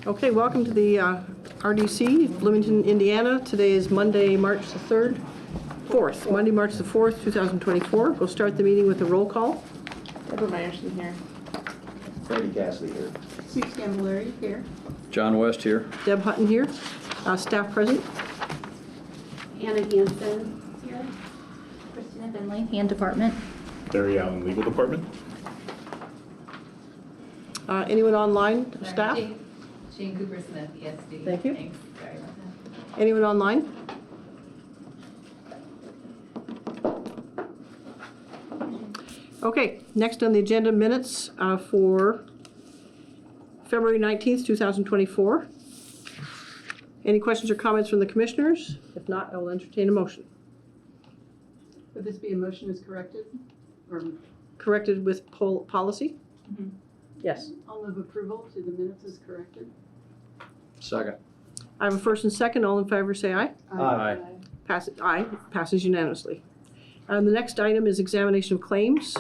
Okay, welcome to the RDC, Bloomington, Indiana. Today is Monday, March the 3rd, 4th, Monday, March the 4th, 2024. We'll start the meeting with a roll call. Deborah Meyerson here. Freddie Cassidy here. Sue Scamilleri here. John West here. Deb Hutton here. Staff present. Anna Hansen here. Christina Finley, Hand Department. Barry Allen, Legal Department. Anyone online, staff? Shane Cooper Smith, ESD. Thank you. Thanks. Sorry about that. Anyone online? Okay, next on the agenda, minutes for February 19th, 2024. Any questions or comments from the commissioners? If not, I will entertain a motion. Would this be a motion as corrected? Or Corrected with policy? Mhm. Yes. I'll move approval to the minutes as corrected. Second. I have a first and second. All in favor say aye. Aye. Aye. Passes unanimously. The next item is examination of claims.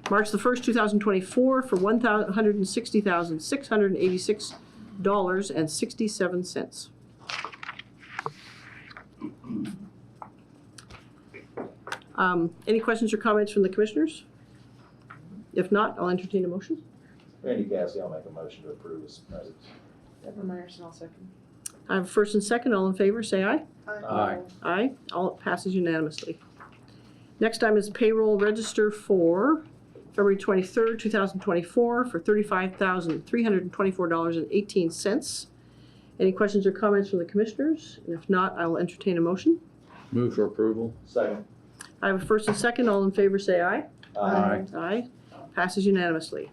March the 1st, 2024 for $160,686.67. Any questions or comments from the commissioners? If not, I'll entertain a motion. Randy Cassidy, I'll make a motion to approve as presented. Deborah Meyerson, I'll second. I have a first and second. All in favor say aye. Aye. Aye. All passes unanimously. Next item is payroll register for February 23rd, 2024 for $35,324.18. Any questions or comments from the commissioners? And if not, I will entertain a motion. Move for approval. Second. I have a first and second. All in favor say aye. Aye. Aye. Passes unanimously.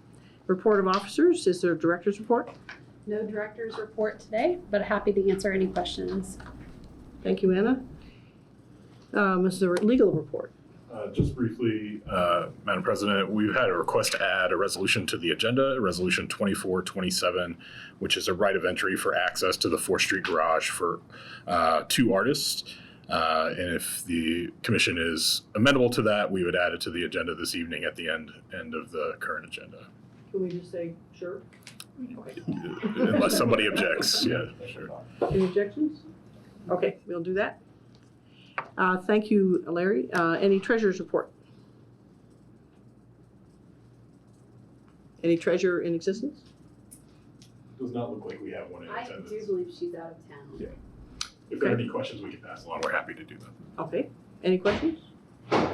Report of officers. Is there a director's report? No director's report today, but happy to answer any questions. Thank you, Anna. Is there a legal report? Just briefly, Madam President, we've had a request to add a resolution to the agenda, Resolution 2427, which is a right of entry for access to the 4th Street garage for 2 artists. And if the commission is amenable to that, we would add it to the agenda this evening at the end of the current agenda. Can we just say sure? Unless somebody objects, yeah, sure. Any objections? Okay, we'll do that. Thank you, Larry. Any treasurer's report? Any treasurer in existence? Does not look like we have one in I do attendance. believe she's out of town. Yeah. If there are any questions we can pass along, we're happy to do that. Okay. Any questions? Do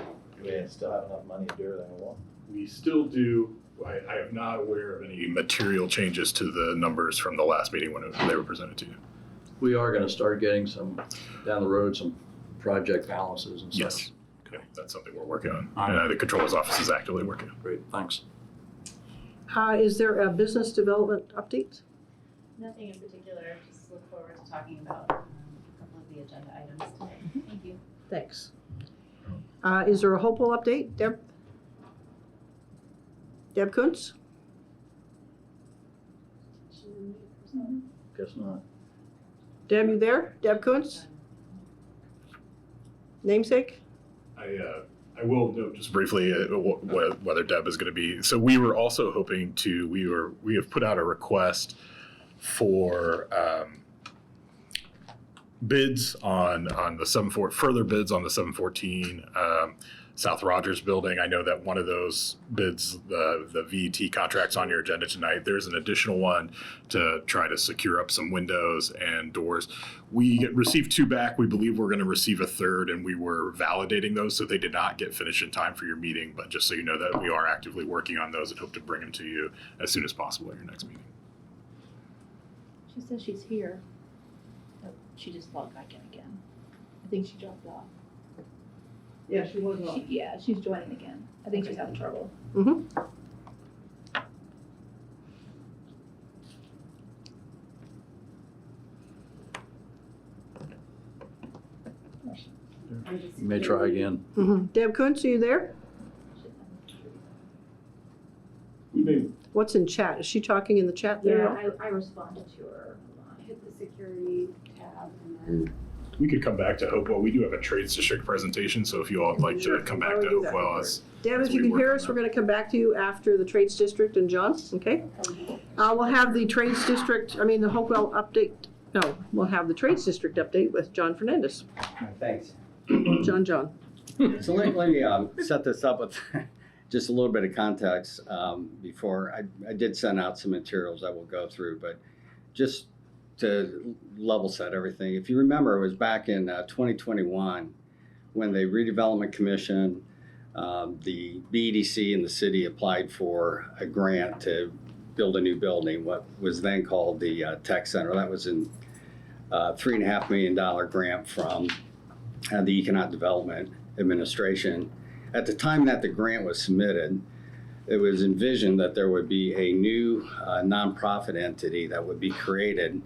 we still have enough money to do everything we want? We still do. I am not aware of any material changes to the numbers from the last meeting when they were presented to you. We are going to start getting some, down the road, some project balances and such. Yes. Okay, that's something we're working on. And the controller's office is actively working on. Great, thanks. Is there a business development update? Nothing in particular, just look forward to talking about a couple of the agenda items today. Thank you. Thanks. Is there a Hopewell update? Deb Kuntz? Guess not. Deb, you there? Deb Kuntz? Namesake? I will note just briefly whether Deb is going to be. So we were also hoping to. We have put out a request for bids on the 714, further bids on the 714 South Rogers building. I know that one of those bids, the VET contract's on your agenda tonight. There's an additional one to try to secure up some windows and doors. We received 2 back. We believe we're going to receive a 3rd, and we were validating those, so they did not get finished in time for your meeting. But just so you know that we are actively working on those and hope to bring them to you as soon as possible at your next meeting. She says she's here, but she just logged back in again. I think she dropped off. Yeah, she was on. Yeah, she's joining again. I think she's having trouble. Mm-hmm. You may try again. Mm-hmm. Deb Kuntz, are you there? We may. What's in chat? Is she talking in the chat there? Yeah, I responded to her. Hold on. I hit the security tab and then We could come back to Hopewell. We do have a trades district presentation, so if you all would like Sure. to come Why back don't to we do that? Hopewell as Dan, as if you we can work hear on us, that. we're going to come back to you after the Trades District and John, okay? We'll have the Trades District, the Hopewell update, no, we'll have the Trades District update with John Fernandez. Thanks. John. So let me set this up with just a little bit of context before. I did send out some materials that we'll go through, but just to level set everything. If you remember, it was back in 2021 when the Redevelopment Commission, the BEDC and the city applied for a grant to build a new building, what was then called the Tech Center. That was in $3.5 million grant from the Economic Development Administration. At the time that the grant was submitted, it was envisioned that there would be a new nonprofit entity that would be created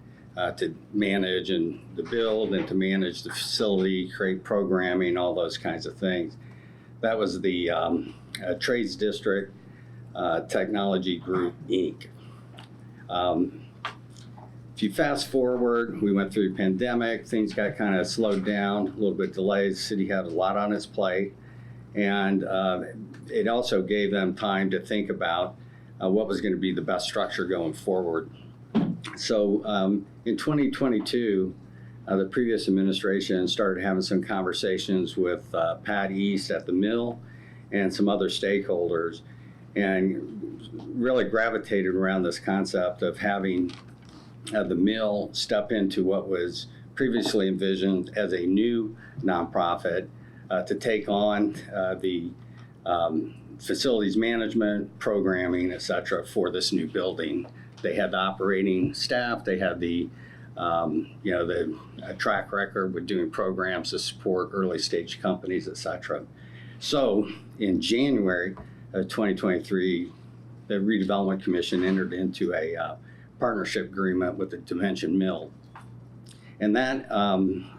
to manage and to build and to manage the facility, create programming, all those kinds of things. That was the Trades District Technology Group, Inc. If you fast forward, we went through the pandemic, things got kind of slowed down, a little bit delayed. The city had a lot on its plate, and it also gave them time to think about what was going to be the best structure going forward. So in 2022, the previous administration started having some conversations with Pat East at the mill and some other stakeholders, and really gravitated around this concept of having the mill step into what was previously envisioned as a new nonprofit to take on the facilities management, programming, et cetera, for this new building. They had the operating staff, they had the track record with doing programs to support early stage companies, et cetera. So in January of 2023, the Redevelopment Commission entered into a partnership agreement with the Dimension Mill. And that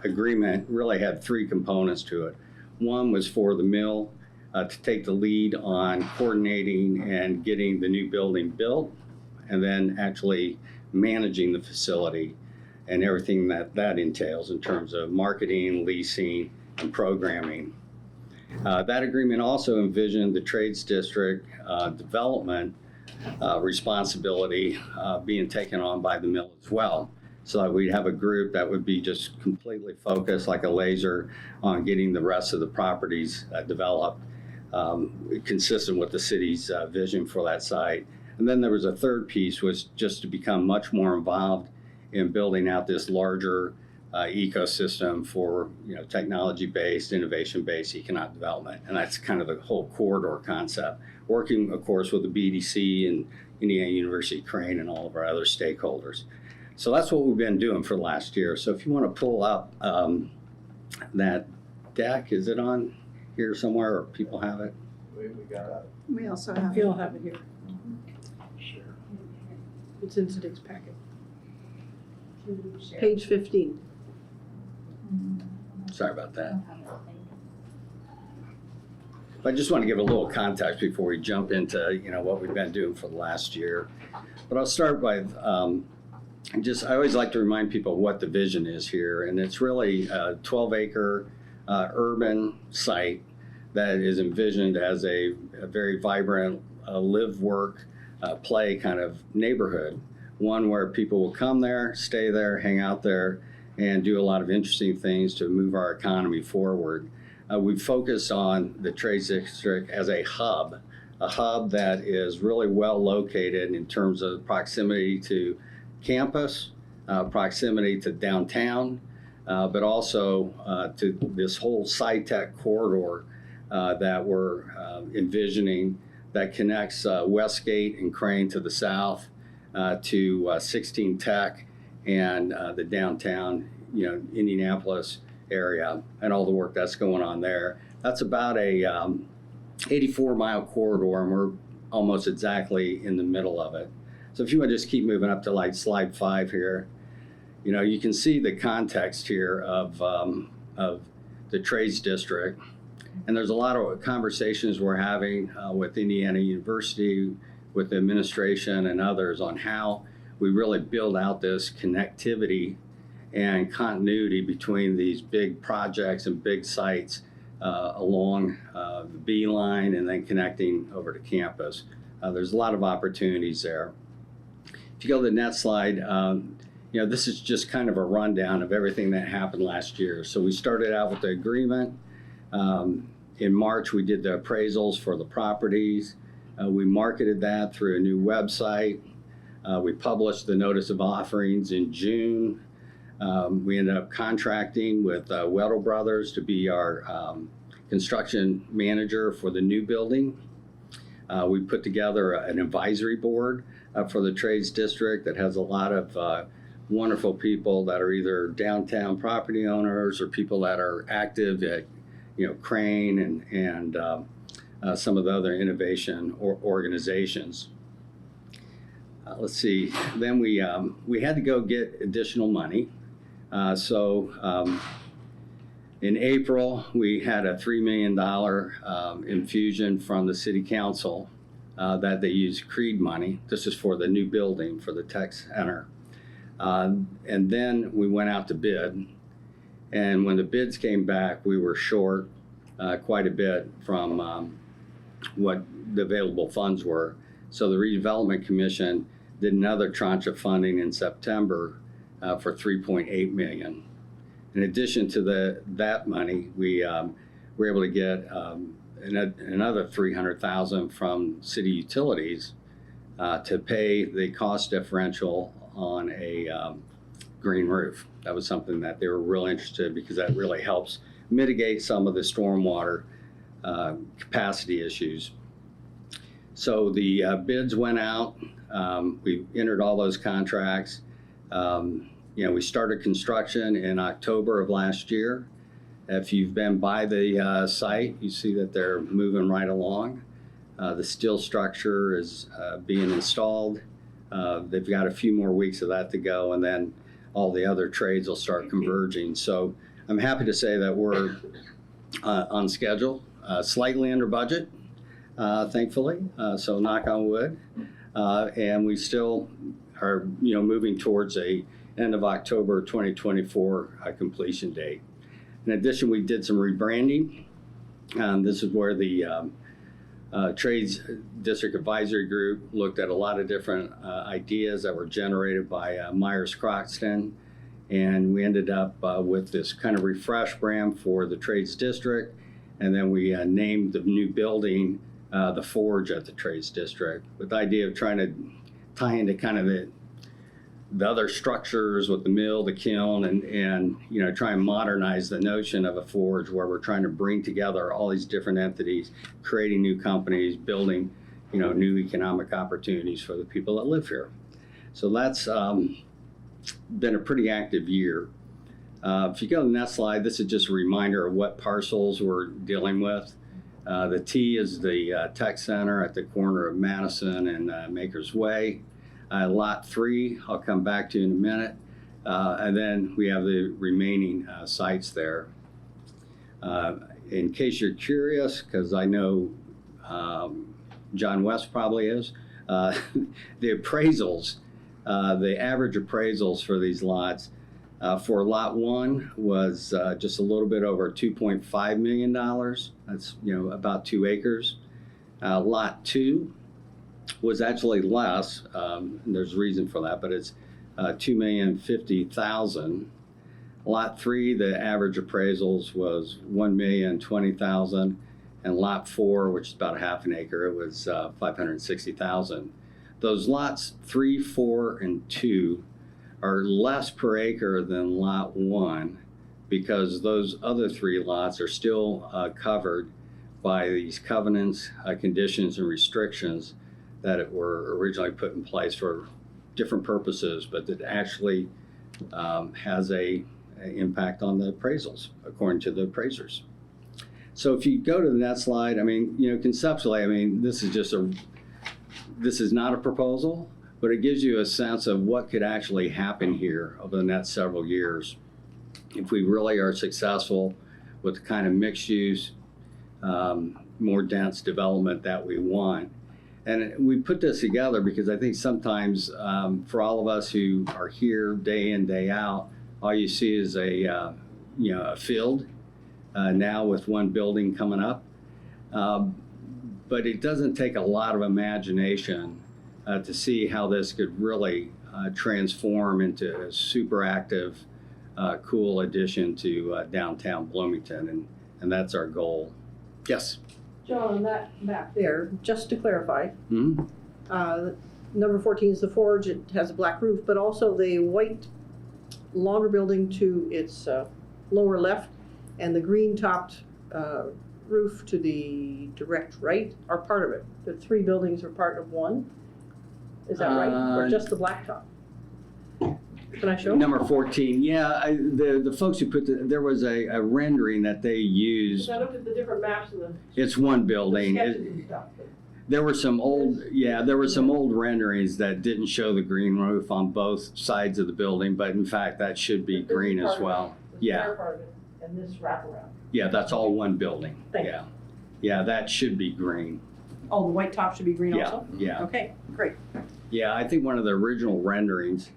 agreement really had three components to it. One was for the mill to take the lead on coordinating and getting the new building built, and then actually managing the facility and everything that entails in terms of marketing, leasing, and programming. That agreement also envisioned the Trades District development responsibility being taken on by the mill as well. So that we'd have a group that would be just completely focused like a laser on getting the rest of the properties developed, consistent with the city's vision for that site. And then there was a third piece, was just to become much more involved in building out this larger ecosystem for technology-based, innovation-based economic development. And that's kind of the whole corridor concept. Working, of course, with the BDC and Indiana University Crane and all of our other stakeholders. So that's what we've been doing for the last year. So if you want to pull up that deck, is it on here somewhere, or people have it? We got it. We also have. You'll have it here. Sure. It's in today's packet. Can you share? Page 15. Sorry about I that. don't have it, I think. I just want to give a little context before we jump into what we've been doing for the last year. But I'll start by I always like to remind people what the vision is here, and it's really a 12-acre urban site that is envisioned as a very vibrant live, work, play kind of neighborhood. One where people will come there, stay there, hang out there, and do a lot of interesting things to move our economy forward. We focus on the Trades District as a hub that is really well located in terms of proximity to campus, proximity to downtown, but also to this whole sci-tech corridor that we're envisioning that connects Westgate and Crane to the south to 16 Tech and the downtown, Indianapolis area, and all the work that's going on there. That's about a 84-mile corridor, and we're almost exactly in the middle of it. So if you want to just keep moving up to like slide 5 here, you can see the context here of the Trades District. And there's a lot of conversations we're having with Indiana University, with the administration and others on how we really build out this connectivity and continuity between these big projects and big sites along the B line and then connecting over to campus. There's a lot of opportunities there. If you go to the next slide, this is just kind of a rundown of everything that happened last year. So we started out with the agreement. In March, we did the appraisals for the properties. We marketed that through a new website. We published the notice of offerings in June. We ended up contracting with Weddle Brothers to be our construction manager for the new building. We put together an advisory board for the trades district that has a lot of wonderful people that are either downtown property owners or people that are active at Crane and some of the other innovation organizations. Let's see. Then we had to go get additional money. In April, we had a $3 million infusion from the city council that they used CREED money. This is for the new building for the tech center. And then we went out to bid. And when the bids came back, we were short quite a bit from what the available funds were. So the Redevelopment Commission did another tranche of funding in September for $3.8 million. In addition to that money, we were able to get another $300,000 from city utilities to pay the cost differential on a green roof. That was something that they were real interested in because that really helps mitigate some of the stormwater capacity issues. So the bids went out. We entered all those contracts. We started construction in October of last year. If you've been by the site, you see that they're moving right along. The steel structure is being installed. They've got a few more weeks of that to go, and then all the other trades will start converging. So I'm happy to say that we're on schedule, slightly under budget, thankfully, so knock on wood. And we still are moving towards a end of October 2024 completion date. In addition, we did some rebranding. This is where the Trades District Advisory Group looked at a lot of different ideas that were generated by Myers Croxton, and we ended up with this kind of refresh brand for the Trades District, and then we named the new building the Forge at the Trades District, with the idea of trying to tie into kind of the other structures with the mill, the kiln, and try and modernize the notion of a forge where we're trying to bring together all these different entities, creating new companies, building, new economic opportunities for the people that live here. So that's been a pretty active year. If you go to the next slide, this is just a reminder of what parcels we're dealing with. The T is the tech center at the corner of Madison and Makers Way. Lot 3, I'll come back to in a minute. And then we have the remaining sites there. In case you're curious, because I know John West probably is, the appraisals, the average appraisals for these lots for Lot 1 was just a little bit over $2.5 million. That's about 2 acres. Lot 2 was actually less. And there's a reason for that, but it's $2,050,000. Lot 3, the average appraisals was $1,020,000, and Lot 4, which is about half an acre, it was $560,000. Those lots 3, 4, and 2 are less per acre than Lot 1 because those other 3 lots are still covered by these covenants, conditions, and restrictions that were originally put in place for different purposes, but that actually has an impact on the appraisals, according to the appraisers. So if you go to the next slide, conceptually, this is not a proposal, but it gives you a sense of what could actually happen here over the next several years if we really are successful with the kind of mixed use, more dense development that we want. And we put this together because I think sometimes for all of us who are here day in, day out, all you see is a field now with one building coming up. But it doesn't take a lot of imagination to see how this could really transform into a super active, cool addition to downtown Bloomington, and that's our goal. Yes. John, on that map there, just to clarify, Mm-hmm. number 14 is the Forge. It has a black roof, but also the white longer building to its lower left and the green topped roof to the direct right are part of it. The three buildings are part of one. Is that right? Or just the black top? Can I show? Number 14. Yeah, the folks who there was a rendering that they used. I looked at the different maps and the It's one building. sketches and stuff. There were some old renderings that didn't show the green roof on both sides of the building, but in fact, that should be This is green part as of well. it. The Yeah. square part of it, and this wraparound. Yeah, that's all one building. Thank you. Yeah. Yeah, that should be green. Oh, the white top should be green Yeah, also? yeah. Okay, great. Yeah, I think one of the original renderings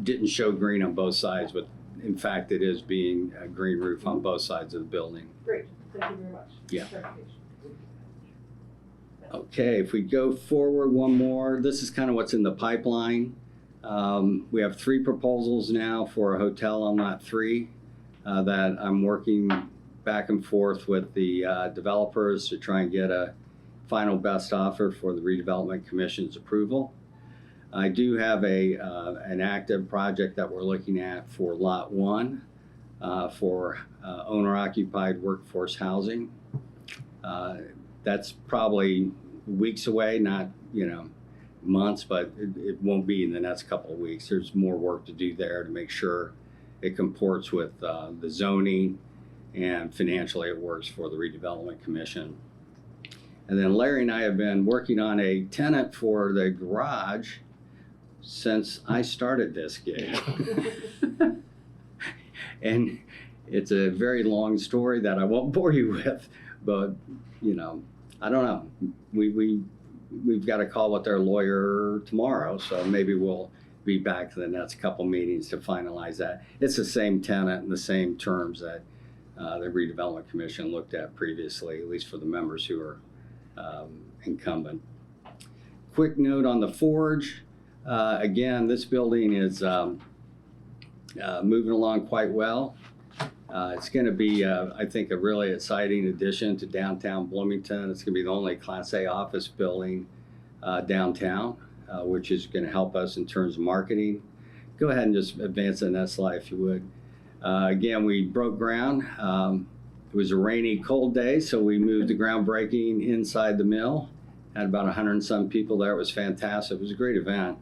didn't show green on both sides, but in fact, it is being a green roof on both sides of the building. Great, thank you very much. Yeah. Clarification. Okay, if we go forward one more, this is kind of what's in the pipeline. We have 3 proposals now for a hotel on lot 3 that I'm working back and forth with the developers to try and get a final best offer for the Redevelopment Commission's approval. I do have an active project that we're looking at for lot 1 for owner-occupied workforce housing. That's probably weeks away, not months, but it won't be in the next couple of weeks. There's more work to do there to make sure it comports with the zoning and financially it works for the Redevelopment Commission. And then Larry and I have been working on a tenant for the garage since I started this gig. And it's a very long story that I won't bore you with, but I don't know. We've got a call with our lawyer tomorrow, so maybe we'll be back to the next couple meetings to finalize that. It's the same tenant and the same terms that the Redevelopment Commission looked at previously, at least for the members who are incumbent. Quick note on the Forge. Again, this building is moving along quite well. It's going to be, I think, a really exciting addition to downtown Bloomington. It's going to be the only Class A office building downtown, which is going to help us in terms of marketing. Go ahead and just advance the next slide if you would. Again, we broke ground. It was a rainy, cold day, so we moved the groundbreaking inside the mill. Had about 100 and some people there. It was fantastic. It was a great event.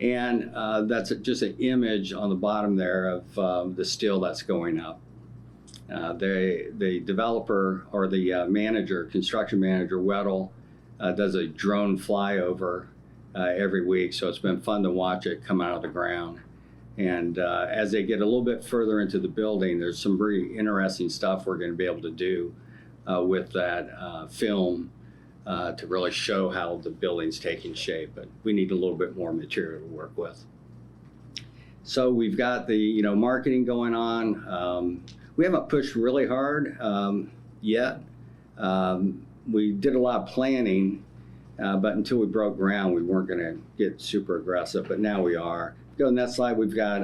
And that's just an image on the bottom there of the steel that's going up. The developer or the manager, construction manager, Weddle, does a drone flyover every week, so it's been fun to watch it come out of the ground. And as they get a little bit further into the building, there's some very interesting stuff we're going to be able to do with that film to really show how the building's taking shape, but we need a little bit more material to work with. So we've got the marketing going on. We haven't pushed really hard yet. We did a lot of planning, but until we broke ground, we weren't going to get super aggressive, but now we are. Go to the next slide. We've got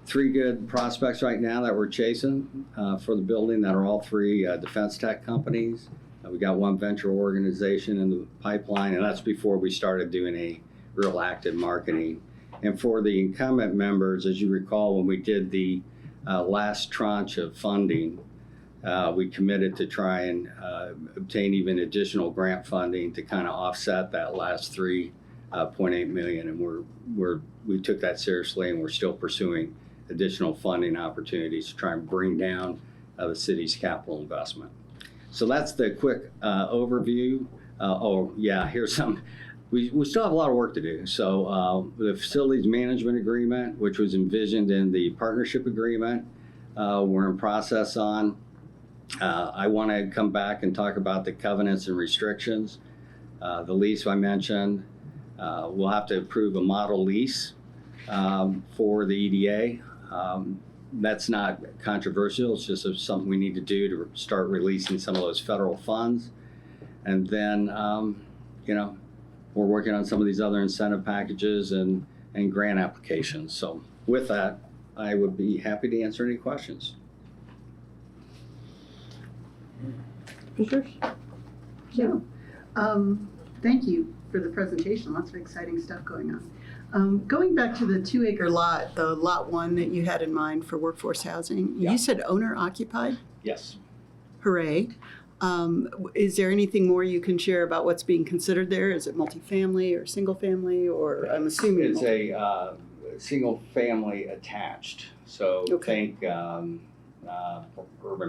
3 good prospects right now that we're chasing for the building that are all 3 defense tech companies. We got 1 venture organization in the pipeline, and that's before we started doing a real active marketing. And for the incumbent members, as you recall, when we did the last tranche of funding, we committed to try and obtain even additional grant funding to kind of offset that last $3.8 million, and we took that seriously, and we're still pursuing additional funding opportunities to try and bring down the city's capital investment. So that's the quick overview. Here's some. We still have a lot of work to do. So the facilities management agreement, which was envisioned in the partnership agreement, we're in process on. I want to come back and talk about the covenants and restrictions. The lease I mentioned. We'll have to approve a model lease for the EDA. That's not controversial. It's just something we need to do to start releasing some of those federal funds. And then, we're working on some of these other incentive packages and grant applications. So with that, I would be happy to answer any questions. Commissioners? Yeah. Thank you for the presentation. Lots of exciting stuff going on. Going back to the 2-acre lot, the lot 1 that you had in mind for workforce housing, Yeah. you said owner occupied? Yes. Hooray. Is there anything more you can share about what's being considered there? Is it multifamily or single family, or I'm assuming? It's a single family attached. So Okay. think urban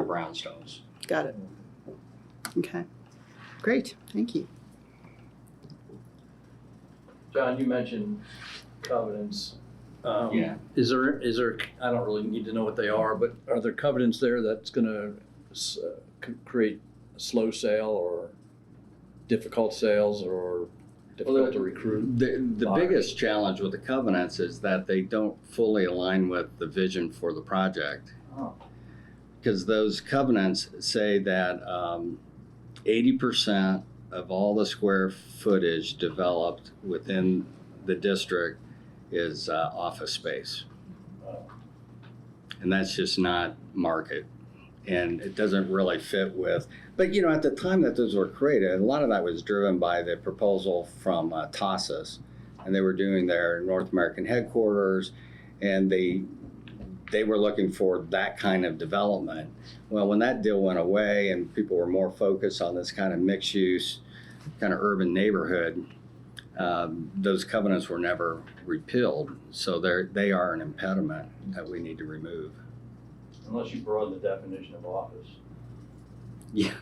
brownstones. Got it. Okay. Great. Thank you. John, you mentioned covenants. Yeah. Is there, I don't really need to know what they are, but are there covenants there that's gonna create a slow sale or difficult sales or difficult to recruit? The buyers? biggest challenge with the covenants is that they don't fully align with the vision for the project. Oh. Because those covenants say that 80% of all the square footage developed within the district is office space. And that's just not market. And it doesn't really fit with, but at the time that those were created, a lot of that was driven by the proposal from TASIS. And they were doing their North American headquarters, and they were looking for that kind of development. Well, when that deal went away and people were more focused on this kind of mixed use, kind of urban neighborhood, those covenants were never repealed. So they are an impediment that we need to remove. Unless you broaden the definition of office. Yeah,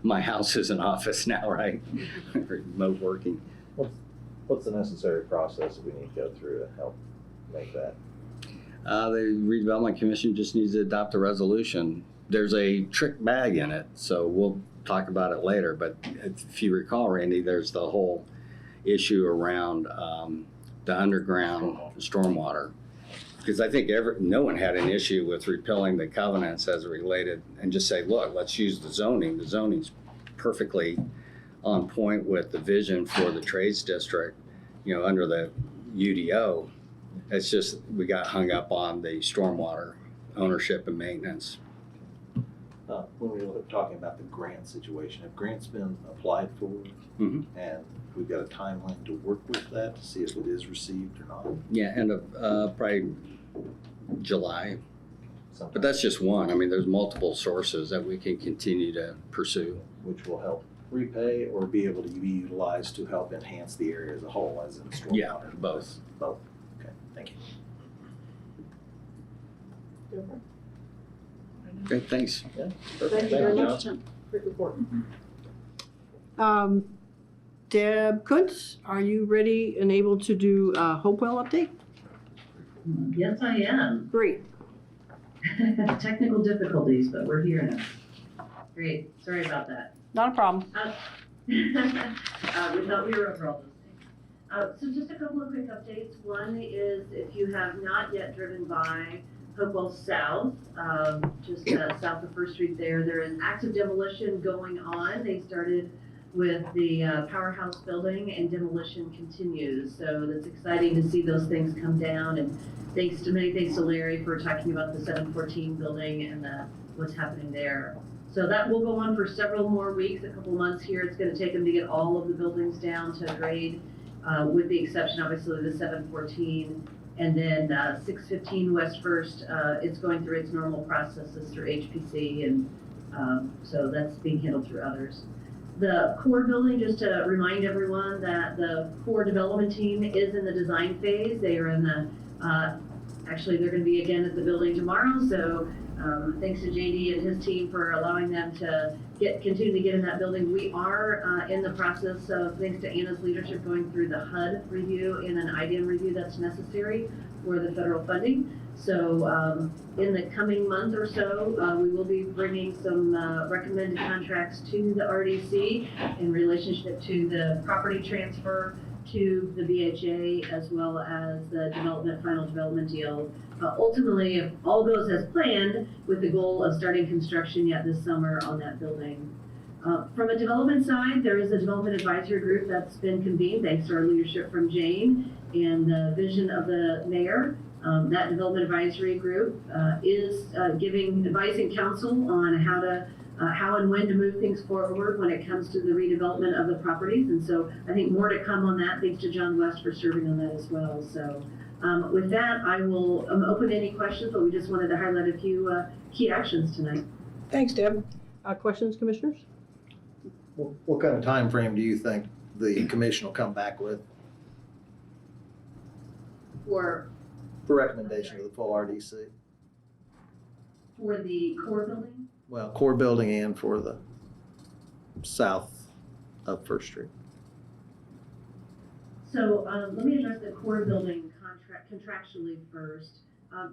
my house is an office now, right? Remote working. What's the necessary process that we need to go through to help make that? The redevelopment commission just needs to adopt a resolution. There's a trick bag in it, so we'll talk about it later. But if you recall, Randy, there's the whole issue around the underground stormwater. Because I think no one had an issue with repealing the covenants as related and just say, look, let's use the zoning. The zoning's perfectly on point with the vision for the trades district, under the UDO. It's just we got hung up on the stormwater ownership and maintenance. When we were talking about the grant situation, have grants been applied for? Mhm. And we've got a timeline to work with that to see if it is received or not? Yeah, end of probably July. Sometime, But that's just one. I mean, there's multiple sources that we can continue to pursue. which will help repay or be able to be utilized to help enhance the area as a whole, as in stormwater? Yeah, both. Both. Okay, thank you. Okay, thanks. Thank you very much. Great report. Deb Kuntz, are you ready and able to do a Hopewell update? Yes, I am. Great. Technical difficulties, but we're here now. Great, sorry about that. Not a problem. We thought we were over all those things. So just a couple of quick updates. One is if you have not yet driven by Hopewell South, just south of First Street there is active demolition going on. They started with the powerhouse building and demolition continues. So that's exciting to see those things come down, and many thanks to Larry for talking about the 714 building and what's happening there. So that will go on for several more weeks, a couple months here. It's gonna take them to get all of the buildings down to grade, with the exception obviously of the 714. And then 615 West First, it's going through its normal processes through HPC, and so that's being handled through others. The core building, just to remind everyone that the core development team is in the design phase. They are in the, actually they're gonna be again at the building tomorrow, so thanks to JD and his team for allowing them to continue to get in that building. We are in the process of, thanks to Anna's leadership, going through the HUD review and an IDM review that's necessary for the federal funding. So in the coming month or so, we will be bringing some recommended contracts to the RDC in relationship to the property transfer to the BHA as well as the final development deal. Ultimately, if all goes as planned, with the goal of starting construction yet this summer on that building. From a development side, there is a development advisory group that's been convened thanks to our leadership from Jane and the vision of the mayor. That development advisory group is giving advice and counsel on how and when to move things forward when it comes to the redevelopment of the properties. And so I think more to come on that. Thanks to John West for serving on that as well. So with that, I will open any questions, but we just wanted to highlight a few key actions tonight. Thanks, Deb. Questions, commissioners? What kind of time frame do you think the commission will come back with For recommendation to the full RDC? For the core building? Well, core building and for the south of First Street. So let me address the core building contractually first.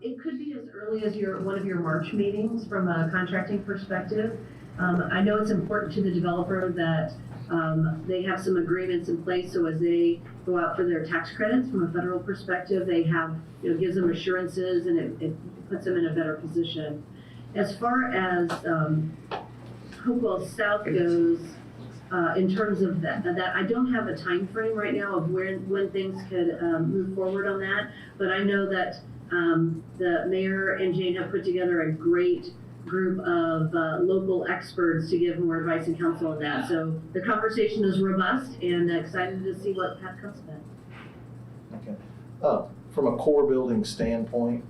It could be as early as one of your March meetings from a contracting perspective. I know it's important to the developer that they have some agreements in place, so as they go out for their tax credits from a federal perspective, they have, gives them assurances, and it puts them in a better position. As far as Hopewell South goes, in terms of that, I don't have a time frame right now of when things could move forward on that, but I know that the mayor and Jane have put together a great group of local experts to give more advice and counsel on that. So the conversation is robust and excited to see what comes of it. Okay. From a core building standpoint,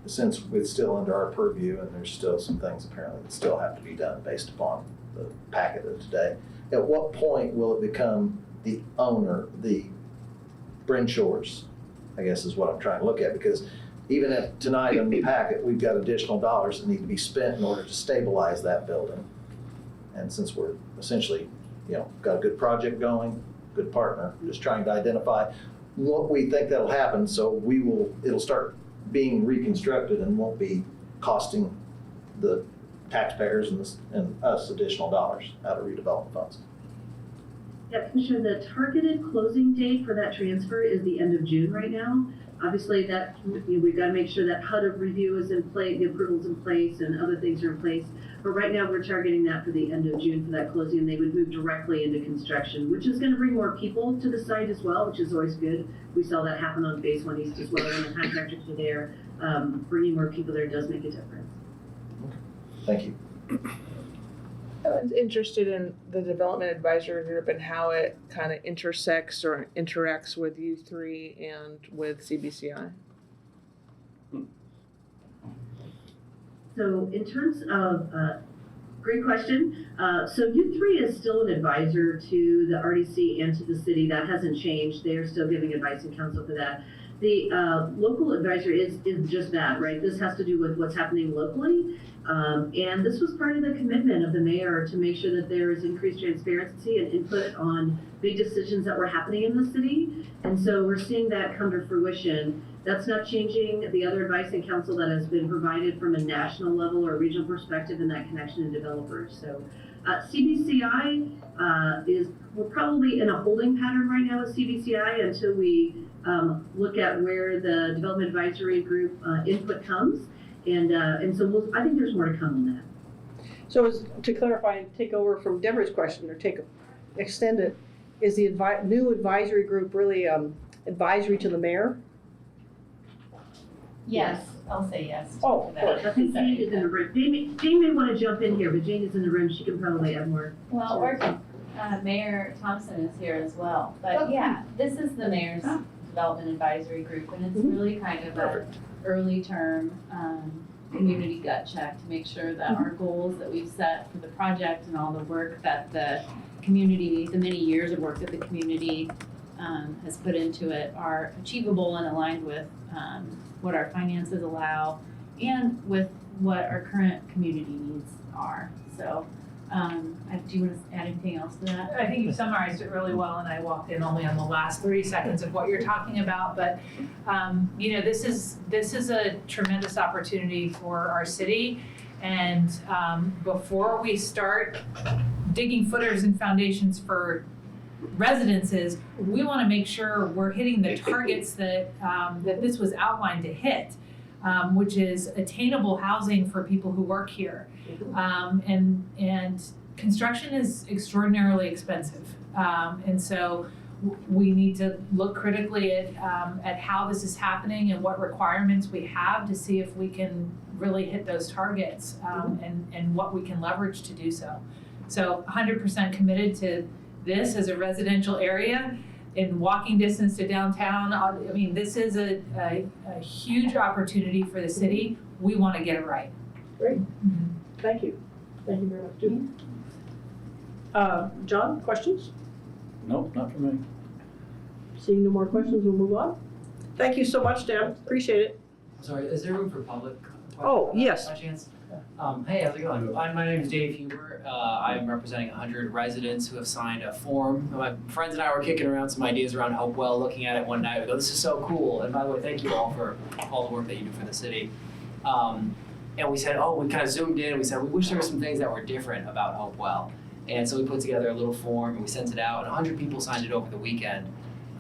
since it's still under our purview and there's still some things apparently that still have to be done based upon the packet of today, at what point will it become the owner, the Brenshaw's, I guess is what I'm trying to look at, because even if tonight in the packet, we've got additional dollars that need to be spent in order to stabilize that building. And since we're essentially, got a good project going, good partner, just trying to identify what we think that'll happen, so it'll start being reconstructed and won't be costing the taxpayers and us additional dollars out of redevelopment funds. Yeah, Commissioner, the targeted closing date for that transfer is the end of June right now. Obviously, that we've got to make sure that HUD review is in place, the approval's in place, and other things are in place. But right now, we're targeting that for the end of June for that closing, and they would move directly into construction, which is going to bring more people to the site as well, which is always good. We saw that happen on Phase 1 East as well, and the contractors are there. Bringing more people there does make a difference. Thank you. I was interested in the development advisory group and how it kind of intersects or interacts with U3 and with CBCI. So in terms of, great question. So U3 is still an advisor to the RDC and to the city. That hasn't changed. They are still giving advice and counsel for that. The local advisor is just that, right? This has to do with what's happening locally. And this was part of the commitment of the mayor to make sure that there is increased transparency and input on big decisions that were happening in the city. And so we're seeing that come to fruition. That's not changing the other advice and counsel that has been provided from a national level or regional perspective in that connection to developers. So CBCI we're probably in a holding pattern right now with CBCI until we look at where the development advisory group input comes. And so I think there's more to come on that. So to clarify and take over from Deborah's question, or extend it, is the new advisory group really advisory to the mayor? Yes, I'll say yes. Oh, of course. I think Jane is in the room. Jane may want to jump in here, but Jane is in the room. She can probably add more. Well, or Mayor Thompson is here as well. But yeah, this is the mayor's development advisory group, and it's really kind of an early term community gut check to make sure that our goals that we've set for the project and all the work that the community, the many years of work that the community has put into it are achievable and aligned with what our finances allow and with what our current community needs are. So do you want to add anything else to that? I think you summarized it really well, and I walked in only on the last 30 seconds of what you're talking about. But this is a tremendous opportunity for our city. And before we start digging footers and foundations for residences, we want to make sure we're hitting the targets that that this was outlined to hit, which is attainable housing for people who work here, and construction is extraordinarily expensive, and so we need to look critically at how this is happening and what requirements we have to see if we can really hit those targets, and what we can leverage to do so. So 100% committed to this as a residential area in walking distance to downtown. I mean, this is a huge opportunity for the city. We want to get it right. Great. Thank you. Thank you very much, Judy. John, questions? Nope, not for me. Seeing no more questions, we'll move on. Thank you so much, Deb. Appreciate it. Sorry, is there room for public questions? Oh, yes. By chance? Hey, how's it going? My name is Dave Huber. I'm representing 100 residents who have signed a form. My friends and I were kicking around some ideas around Hopewell, looking at it one night. We go, this is so cool. And by the way, thank you all for all the work that you do for the city. And we said, we kind of zoomed in and we said, we wish there were some things that were different about Hopewell. And so we put together a little form and we sent it out, and 100 people signed it over the weekend,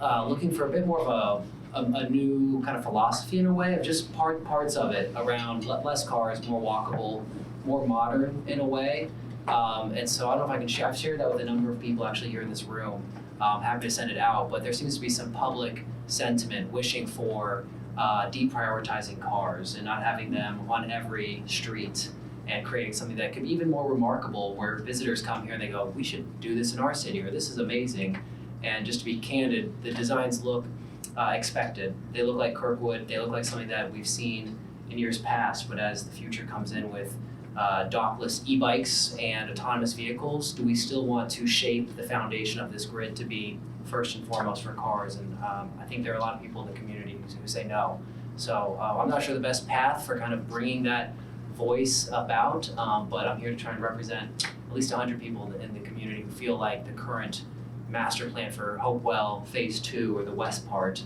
looking for a bit more of a new kind of philosophy in a way of just parts of it around less cars, more walkable, more modern in a way. And so I don't know if I can share, I've shared that with a number of people actually here in this room. Happy to send it out, but there seems to be some public sentiment wishing for deprioritizing cars and not having them on every street, and creating something that could be even more remarkable, where visitors come here and they go, we should do this in our city, or this is amazing. And just to be candid, the designs look expected. They look like Kirkwood, they look like something that we've seen in years past, but as the future comes in with dockless e-bikes and autonomous vehicles, do we still want to shape the foundation of this grid to be first and foremost for cars? And I think there are a lot of people in the community who say no. So I'm not sure the best path for kind of bringing that voice about, but I'm here to try and represent at least 100 people in the community who feel like the current master plan for Hopewell Phase 2 or the west part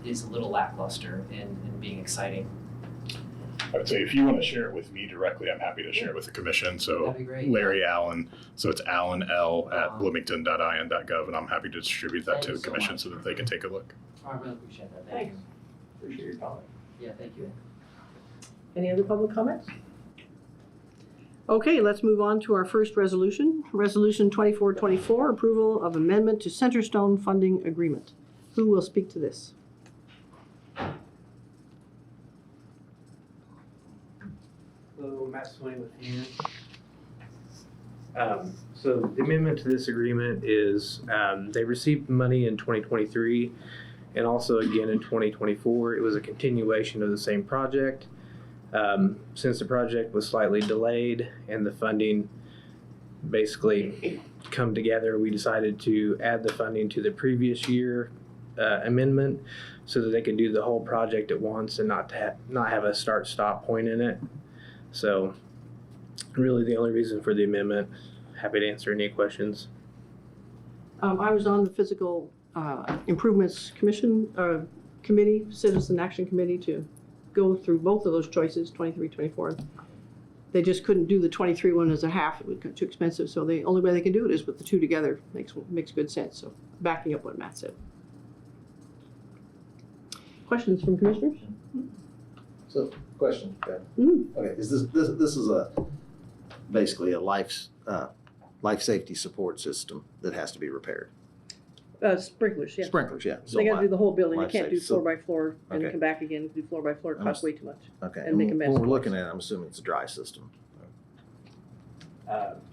is a little lackluster in being exciting. I would say if you want to share it with me directly, I'm happy to share it with the commission. So That'd be great. Larry Allen, so it's Allen L at bloomington.in.gov, and I'm happy to distribute that Thank to you the so commission much. so that they can take a look. I really appreciate that. Thank you. Appreciate your comment. Yeah, thank you. Any other public comments? Okay, let's move on to our first resolution. Resolution 2424, approval of amendment to Centerstone funding agreement. Who will speak to this? Hello, Matt Swain with Han. So the amendment to this agreement is they received money in 2023 and also again in 2024. It was a continuation of the same project. Since the project was slightly delayed and the funding basically come together, we decided to add the funding to the previous year amendment so that they could do the whole project at once and not have a start-stop point in it. So really the only reason for the amendment. Happy to answer any questions. I was on the Physical Improvements Committee, Citizen Action Committee, to go through both of those choices, 23, 24. They just couldn't do the 23 one as a half. It would get too expensive. So the only way they can do it is with the two together. Makes good sense. So backing up what Matt said. Questions from commissioners? So, question, Ben. Mm. Okay, is this is basically a life safety support system that has to be repaired? Sprinklers, yeah. Sprinklers, yeah. They gotta do the whole building. They life can't do safety. So- floor by floor and Okay. come back again, do floor by floor. It costs way too much. Okay, And make a and mess. when we're looking at it, I'm assuming it's a dry system.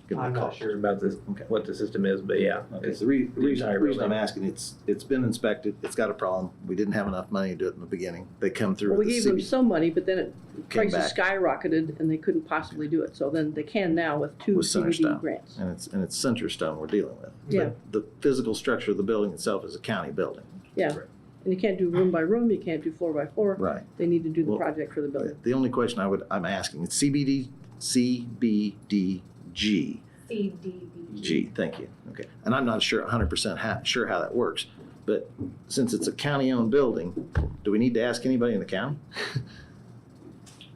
Given the I'm not cost. sure about this, Okay. what the system is, but yeah. Okay, It's the reason entire I'm building. asking, it's been inspected, it's got a problem. We didn't have enough money to do it in the beginning. They come through Well, with we the gave them CB some money, but then came prices back, skyrocketed and they couldn't possibly do it. So then they can now with two With CBD Centerstone. grants. and it's Centerstone we're dealing with. Yeah. But the physical structure of the building itself is a county building. Yeah. And you can't do room by room, you can't do floor by floor. Right. They need to do the Well, project for the building. The only question I'm asking, it's CBDG. CDBG. Thank you. Okay. And I'm not 100% sure how that works, but since it's a county-owned building, do we need to ask anybody in the county?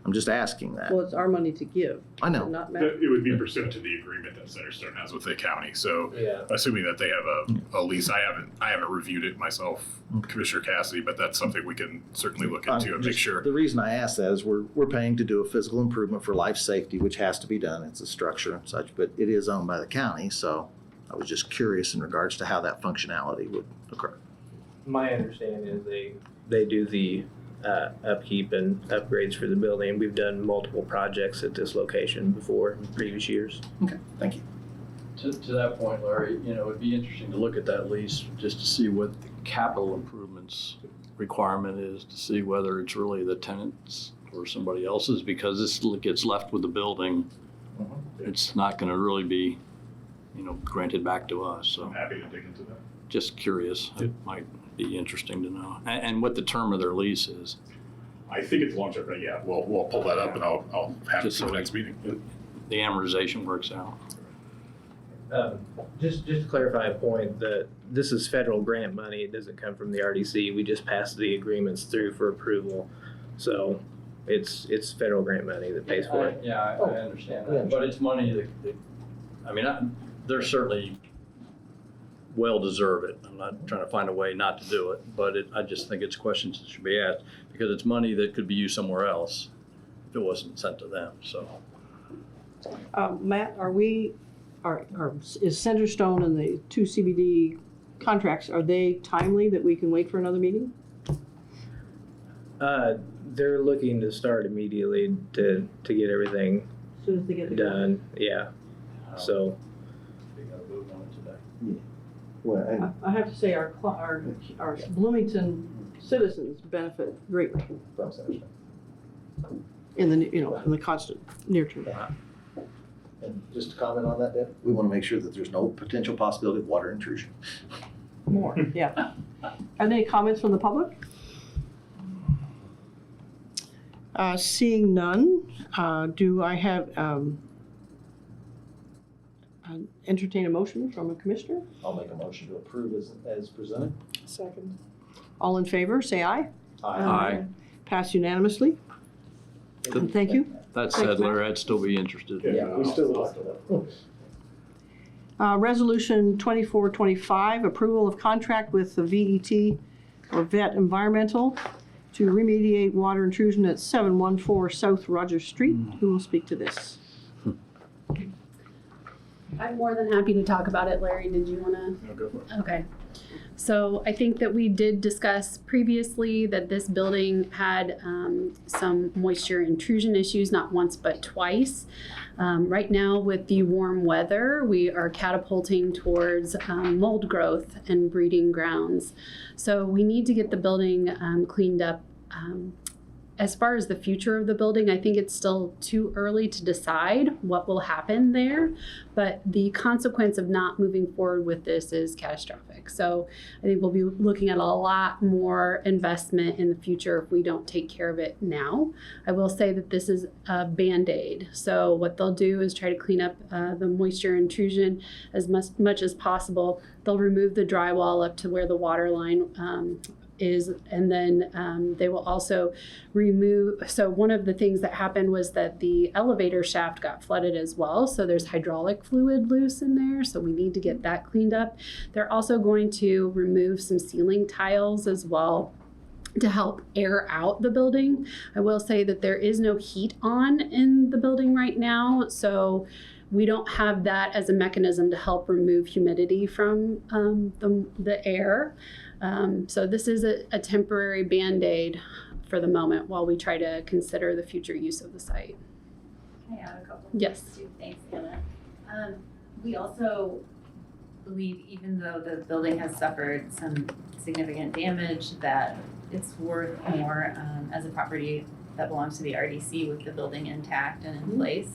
I'm just asking that. Well, it's our money to give, I know. not Matt. It would be pursuant to the agreement that Centerstone has with the county. So Yeah. assuming that they have a lease, I haven't reviewed it myself, Commissioner Cassidy, but that's something we can certainly look into and make Just- sure. The reason I ask that is we're paying to do a physical improvement for life safety, which has to be done. It's a structure and such, but it is owned by the county, so I was just curious in regards to how that functionality would occur. My understanding is they do the upkeep and upgrades for the building. We've done multiple projects at this location before in previous years. Okay, thank you. To that point, Larry, it'd be interesting to look at that lease just to see what the capital improvements requirement is, to see whether it's really the tenant's or somebody else's, because this gets left with the building. It's not gonna really be, granted back to us, so I'm happy to dig into that. just curious. It might be interesting to know. And what the term of their lease is. I think it's long term, but yeah, we'll pull that up and I'll have it Just for so the next meeting. The amortization works out. Just to clarify a point, that this is federal grant money. It doesn't come from the RDC. We just pass the agreements through for approval. So it's federal grant money that pays for it. Yeah, I understand that, but it's money that they're certainly well deserve it. I'm not trying to find a way not to do it, but I just think it's questions that should be asked, because it's money that could be used somewhere else if it wasn't sent to them, so. Matt, is Centerstone and the two CBD contracts, are they timely that we can wait for another meeting? They're looking to start immediately to get everything As soon as they get it done. Yeah. So We gotta move on it today. Well, and I have to say, our Bloomington citizens benefit greatly in the constant near term. And just to comment on that, Deb, we want to make sure that there's no potential possibility of water intrusion. More, yeah. Are there any comments from the public? Seeing none, do I have, entertain a motion from a commissioner? I'll make a motion to approve as presented. Second. All in favor, say aye. Aye. Pass unanimously. And thank you. That Thanks, said, Matt. Larry, I'd still be interested. We still like it. Resolution 2425, approval of contract with the VET or VET Environmental to remediate water intrusion at 714 South Rogers Street. Who will speak to this? I'm more than happy to talk about it. Larry, did you want to? No, go for it. Okay. So I think that we did discuss previously that this building had some moisture intrusion issues, not once but twice. Right now with the warm weather, we are catapulting towards mold growth and breeding grounds. So we need to get the building cleaned up. As far as the future of the building, I think it's still too early to decide what will happen there, but the consequence of not moving forward with this is catastrophic. So I think we'll be looking at a lot more investment in the future if we don't take care of it now. I will say that this is a Band-Aid. So what they'll do is try to clean up the moisture intrusion as much as possible. They'll remove the drywall up to where the water line is, and then they will also remove, so one of the things that happened was that the elevator shaft got flooded as well, so there's hydraulic fluid loose in there, so we need to get that cleaned up. They're also going to remove some ceiling tiles as well to help air out the building. I will say that there is no heat on in the building right now, so we don't have that as a mechanism to help remove humidity from the air. So this is a temporary Band-Aid for the moment while we try to consider the future use of the site. Can I add a couple? Yes. Thanks, Anna. We also believe, even though the building has suffered some significant damage, that it's worth more as a property that belongs to the RDC with the building intact and in place.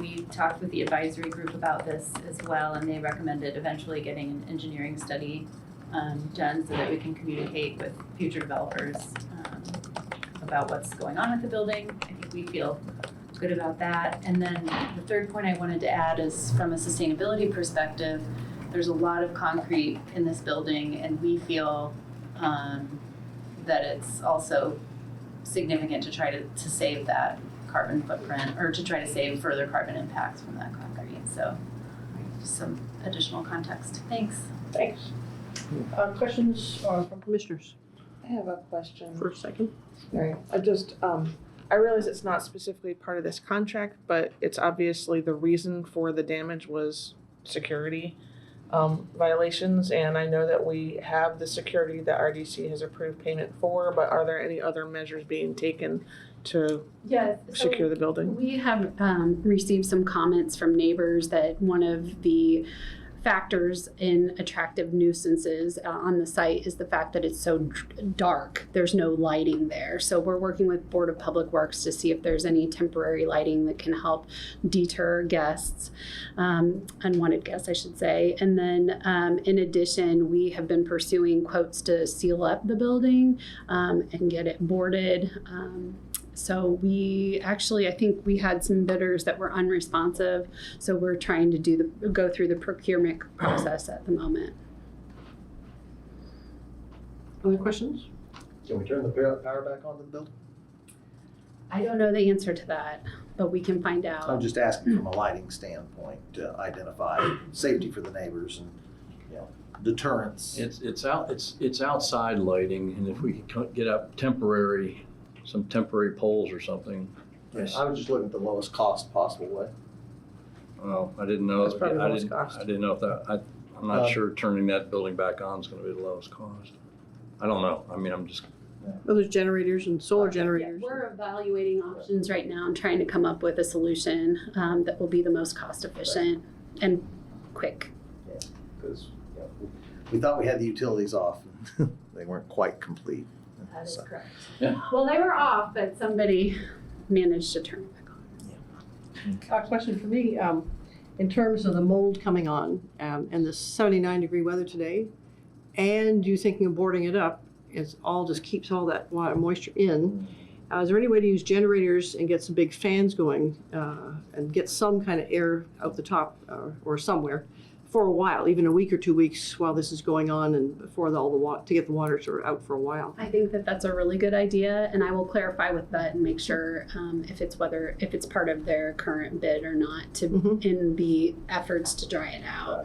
We talked with the advisory group about this as well, and they recommended eventually getting an engineering study done so that we can communicate with future developers about what's going on with the building. I think we feel good about that. And then the third point I wanted to add is, from a sustainability perspective, there's a lot of concrete in this building, and we feel that it's also significant to try to save that carbon footprint, or to try to save further carbon impacts from that concrete. So just some additional context. Thanks. Thanks. Questions from commissioners? I have a question. For a second. Sorry, I realize it's not specifically part of this contract, but it's obviously the reason for the damage was security violations, and I know that we have the security that RDC has approved payment for, but are there any other measures being taken to secure the building? We have received some comments from neighbors that one of the factors in attractive nuisances on the site is the fact that it's so dark. There's no lighting there. So we're working with Board of Public Works to see if there's any temporary lighting that can help deter guests, unwanted guests, I should say. And then in addition, we have been pursuing quotes to seal up the building and get it boarded. So I think we had some bidders that were unresponsive. So we're trying to go through the procurement process at the moment. Other questions? Can we turn the power back on to the building? I don't know the answer to that, but we can find out. I'm just asking from a lighting standpoint to identify safety for the neighbors and, deterrence. It's outside lighting, and if we can get up some temporary poles or something. Yes. I was just looking at the lowest cost possible way. Well, I didn't know. That's probably the lowest cost. I didn't know if I'm not sure turning that building back on is going to be the lowest cost. I don't know. I mean, I'm just. Well, there's generators and solar generators. Yeah, we're evaluating options right now and trying to come up with a solution that will be the most cost efficient and quick. Yeah, because we thought we had the utilities off. And they weren't quite complete. That is correct. Yeah. Well, they were off, but somebody managed to turn it back on. Question for me, in terms of the mold coming on and the 79-degree weather today, and you thinking of boarding it up, it all just keeps all that water moisture in. Is there any way to use generators and get some big fans going and get some kind of air out the top or somewhere for a while, even a week or 2 weeks while this is going on, and before all the water to get the water sort of out for a while? I think that that's a really good idea, and I will clarify with that and make sure if it's part of their current bid or not in the efforts to dry it out.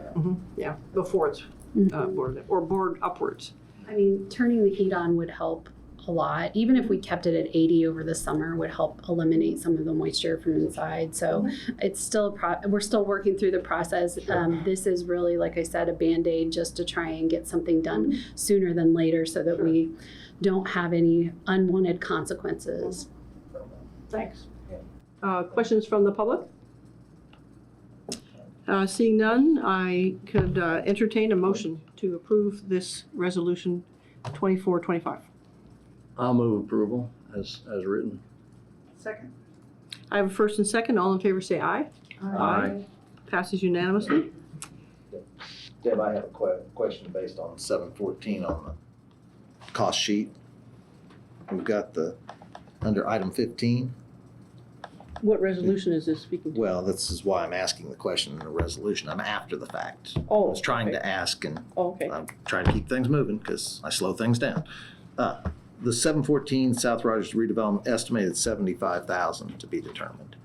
Yeah, before it's boarded or board upwards. I mean, turning the heat on would help a lot. Even if we kept it at 80 over the summer, would help eliminate some of the moisture from inside. So it's still we're still working through the process. This is really, like I said, a Band-Aid just to try and get something done sooner than later, so that we don't have any unwanted consequences. Thanks. Questions from the public? Seeing none, I could entertain a motion to approve this resolution 2425. I'll move approval as written. Second. I have a first and second. All in favor say aye. Aye. Passes unanimously. Deb, I have a question based on 714 on the cost sheet. We've got under item 15. What resolution is this speaking to? Well, this is why I'm asking the question in the resolution. I'm after the fact. Oh, I was trying to ask, and okay. I'm trying to keep things moving because I slow things down. The 714 South Rogers redevelopment estimated $75,000 to be determined.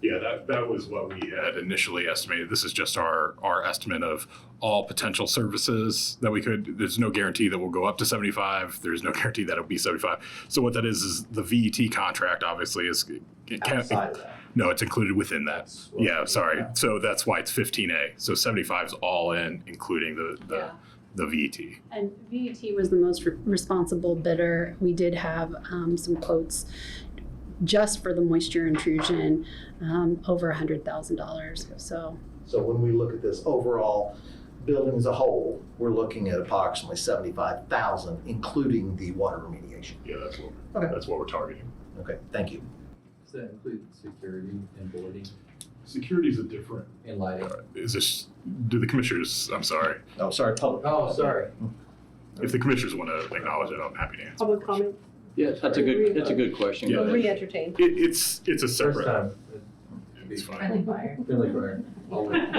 Yeah, that was what we had initially estimated. This is just our estimate of all potential services that we could. There's no guarantee that we'll go up to 75. There's no guarantee that it'll be 75. So what that is the VET contract obviously is. Outside of that. No, it's included within that. Yeah, sorry. Yeah. So that's why it's 15A. So 75 is all in, including the VET. And VET was the most responsible bidder. We did have some quotes just for the moisture intrusion, over $100,000. So when we look at this overall building as a whole, we're looking at approximately $75,000, including the water remediation. Yeah, that's what we're targeting. Okay, thank you. Does that include security and boarding? Security is a different. And lighting. Do the commissioners? I'm sorry. Oh, sorry, public. Oh, sorry. If the commissioners want to acknowledge it, I'm happy to answer. Public comment? Yes, that's a good question. Yeah. Re-entertain. It's a separate. First time. It's fine. Friendly fire. Friendly fire. Always. No,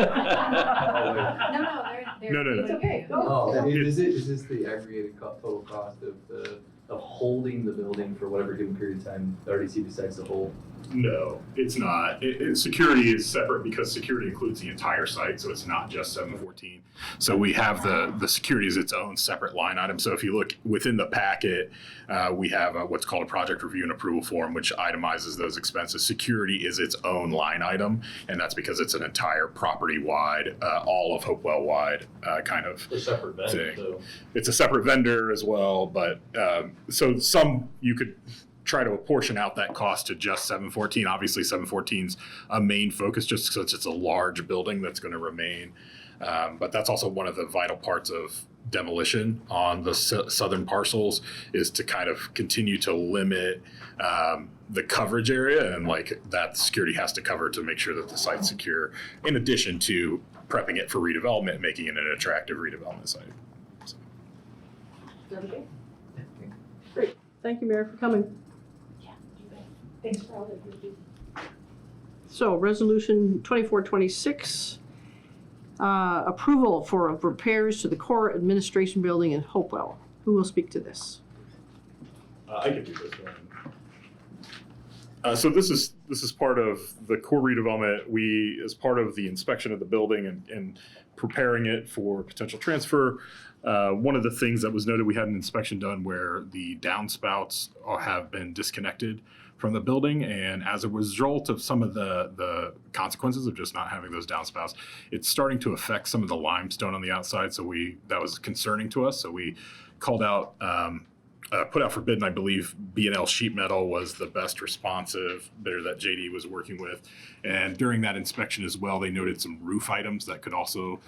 they're No. It's okay. Go. Oh, is this the aggregated total cost of the of holding the building for whatever given period of time the RDC decides to hold? No, it's not. Security is separate because security includes the entire site, so it's not just 714. So we have the security as its own separate line item. So if you look within the packet, we have what's called a project review and approval form, which itemizes those expenses. Security is its own line item, and that's because it's an entire property-wide, all of Hopewell-wide kind of A separate vendor, thing. so. It's a separate vendor as well, but so some you could try to apportion out that cost to just 714. Obviously, 714's a main focus just since it's a large building that's going to remain. But that's also one of the vital parts of demolition on the southern parcels is to kind of continue to limit the coverage area, and like that security has to cover to make sure that the site's secure, in addition to prepping it for redevelopment, making it an attractive redevelopment site. So. Okay. Great. Thank you, Mayor, for coming. Thanks for all that you do. So, resolution 2426, approval for repairs to the core administration building in Hopewell. Who will speak to this? I can do this one. So this is part of the core redevelopment. We, as part of the inspection of the building and preparing it for potential transfer, one of the things that was noted, we had an inspection done where the downspouts have been disconnected from the building, and as a result of some of the consequences of just not having those downspouts, it's starting to affect some of the limestone on the outside. So that was concerning to us. So we called out, put out for bid, and I believe B&L Sheet Metal was the best responsive bidder that JD was working with. And during that inspection as well, they noted some roof items that could also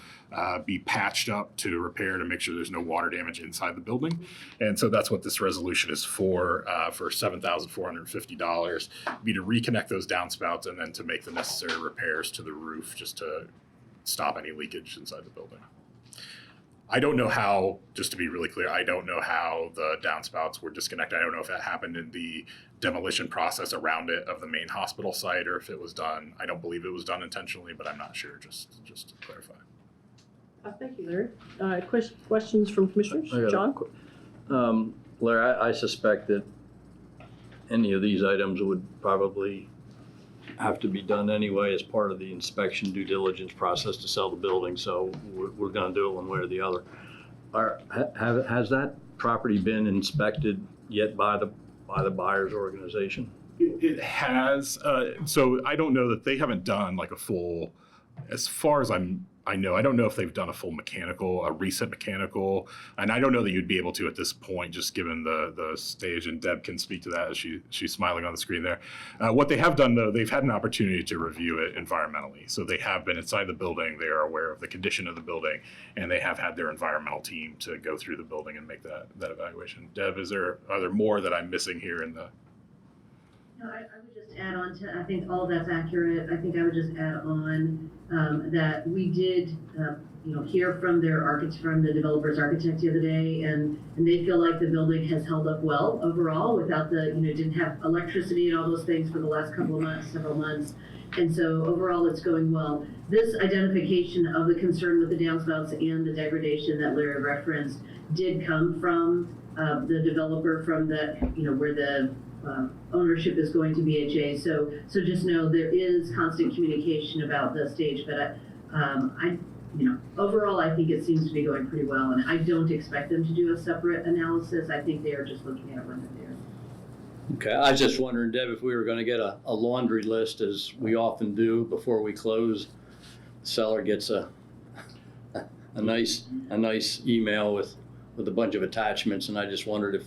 be patched up to repair to make sure there's no water damage inside the building. And so that's what this resolution is for $7,450, be to reconnect those downspouts and then to make the necessary repairs to the roof just to stop any leakage inside the building. I don't know how, just to be really clear, I don't know how the downspouts were disconnected. I don't know if that happened in the demolition process around it of the main hospital site or if it was done. I don't believe it was done intentionally, but I'm not sure, just to clarify. Thank you, Larry. Questions from commissioners? John? Larry, I suspect that any of these items would probably have to be done anyway as part of the inspection due diligence process to sell the building, so we're going to do it one way or the other. Has that property been inspected yet by the buyer's organization? It has. So I don't know that they haven't done like a full, as far as I know, I don't know if they've done a recent mechanical, and I don't know that you'd be able to at this point, just given the stage, and Deb can speak to that as she's smiling on the screen there. What they have done, though, they've had an opportunity to review it environmentally. So they have been inside the building, they are aware of the condition of the building, and they have had their environmental team to go through the building and make that evaluation. Deb, are there more that I'm missing here in the? No, I would just add on to, I think all that's accurate. I think I would just add on that we did, hear from from the developer's architect the other day, and they feel like the building has held up well overall without didn't have electricity and all those things for the last several months. And so overall it's going well. This identification of the concern with the downspouts and the degradation that Larry referenced did come from the developer from where the ownership is going to BHA. So just know there is constant communication about the stage, but overall I think it seems to be going pretty well, and I don't expect them to do a separate analysis. I think they are just looking at it when they're there. Okay, I was just wondering, Deb, if we were going to get a laundry list, as we often do before we close. The seller gets a nice email with a bunch of attachments, and I just wondered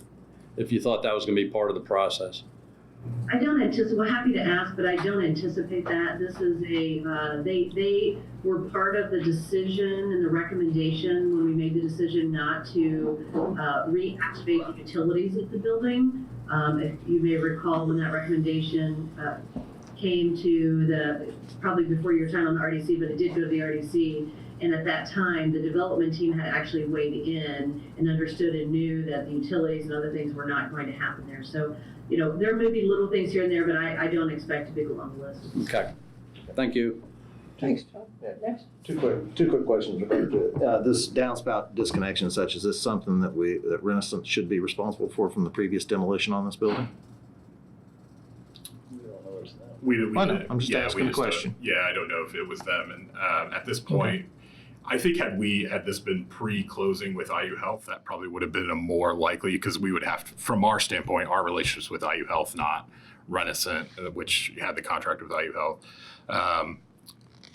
if you thought that was going to be part of the process. I don't anticipate, we're happy to ask, but I don't anticipate that. This is they were part of the decision and the recommendation when we made the decision not to reactivate the utilities at the building. If you may recall, when that recommendation came to probably before your time on the RDC, but it did go to the RDC. And at that time, the development team had actually weighed in and understood and knew that the utilities and other things were not going to happen there. So, there may be little things here and there, but I don't expect a big long list. Okay, thank you. Thanks, John. Yeah. Next. Two quick questions regarding this downspout disconnection such. Is this something that that Renaissance should be responsible for from the previous demolition on this building? We I know. I'm just yeah, asking a question. Yeah, I don't know if it was them. And at this point, I think had this been pre-closing with IU Health, that probably would have been a more likely, because we would have, from our standpoint, our relationships with IU Health, not Renaissance, which had the contract with IU Health.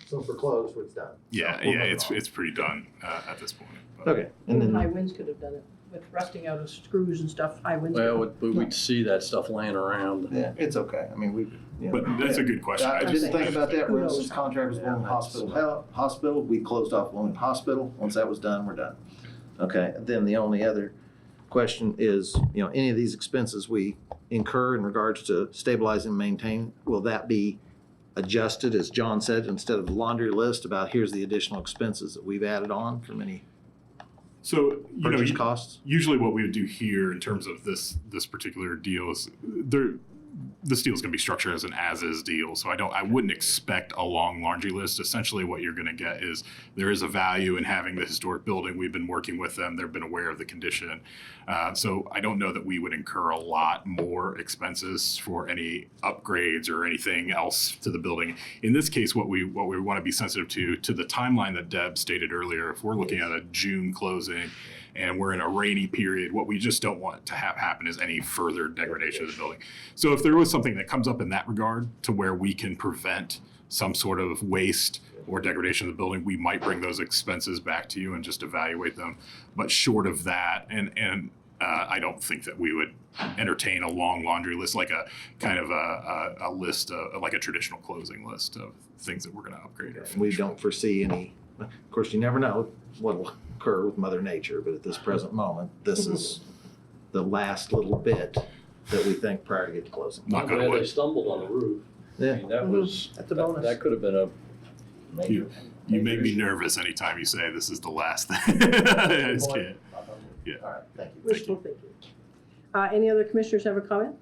So for closed, it's done. Yeah, it's pretty done at this point. But. Okay. And then High winds could have done it with rusting out of screws and stuff. High winds. Well, we'd see that stuff laying around. Yeah, it's okay. I mean, But that's a good question. I didn't think about that. Who knows? Renaissance contract was Bloomington Hospital. We closed off Bloomington Hospital. Once that was done, we're done. Okay. Then the only other question is, any of these expenses we incur in regards to stabilizing and maintaining, will that be adjusted, as John said, instead of the laundry list about here's the additional expenses that we've added on from any So, purchase costs? Usually what we would do here in terms of this particular deal is this deal is going to be structured as an as-is deal. So I wouldn't expect a long laundry list. Essentially what you're going to get is there is a value in having the historic building. We've been working with them. They've been aware of the condition. So I don't know that we would incur a lot more expenses for any upgrades or anything else to the building. In this case, what we want to be sensitive to the timeline that Deb stated earlier. If we're looking at a June closing and we're in a rainy period, what we just don't want to have happen is any further degradation of the building. So if there was something that comes up in that regard to where we can prevent some sort of waste or degradation of the building, we might bring those expenses back to you and just evaluate them. But short of that, and I don't think that we would entertain a long laundry list, like a kind of a list, like a traditional closing list of things that we're going to upgrade. We don't foresee any, of course, you never know what will occur with Mother Nature, but at this present moment, this is the last little bit that we think prior to get to closing. Not going to. They stumbled on the roof. Yeah. I mean, that was That's a bonus. That could have been a. You make me nervous anytime you say this is the last thing. I just can't. Yeah. All right, thank you. Wishful thinking. Any other commissioners have a comment?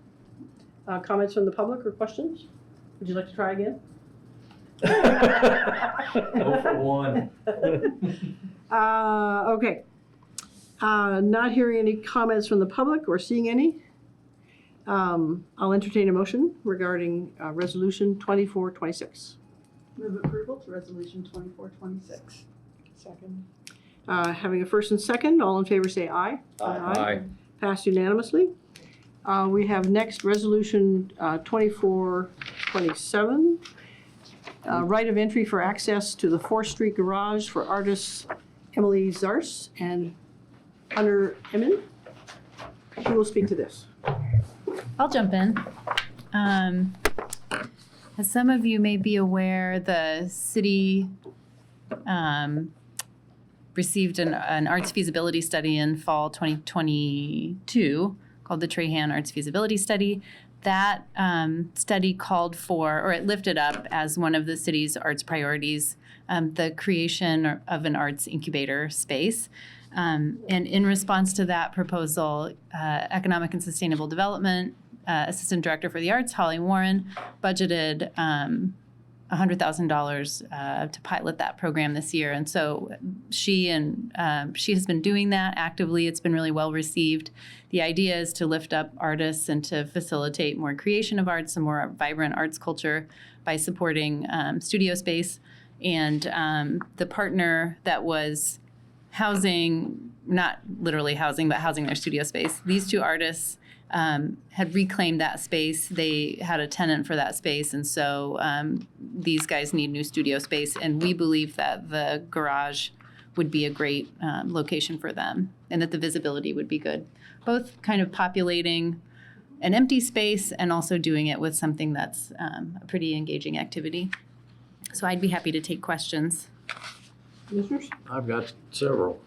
Comments from the public or questions? Would you like to try again? Go for one. Okay. Not hearing any comments from the public or seeing any. I'll entertain a motion regarding resolution 2426. Move approval to resolution 2426. Second. Having a first and second, all in favor say aye. Aye. Passed unanimously. We have next resolution 2427. Right of entry for access to the 4th Street garage for artists Emily Zars and Hunter Emin. Who will speak to this? I'll jump in. As some of you may be aware, the city received an arts feasibility study in fall 2022 called the Trahan Arts Feasibility Study. That study called for, or it lifted up as one of the city's arts priorities, the creation of an arts incubator space. And in response to that proposal, Economic and Sustainable Development Assistant Director for the Arts, Holly Warren, budgeted $100,000 to pilot that program this year. And so she has been doing that actively. It's been really well received. The idea is to lift up artists and to facilitate more creation of arts and more vibrant arts culture by supporting studio space. And the partner that was housing, not literally housing, but housing their studio space, these two artists had reclaimed that space. They had a tenant for that space, and so these guys need new studio space, and we believe that the garage would be a great location for them, and that the visibility would be good. Both kind of populating an empty space and also doing it with something that's a pretty engaging activity. So I'd be happy to take questions. Commissioners? I've got several.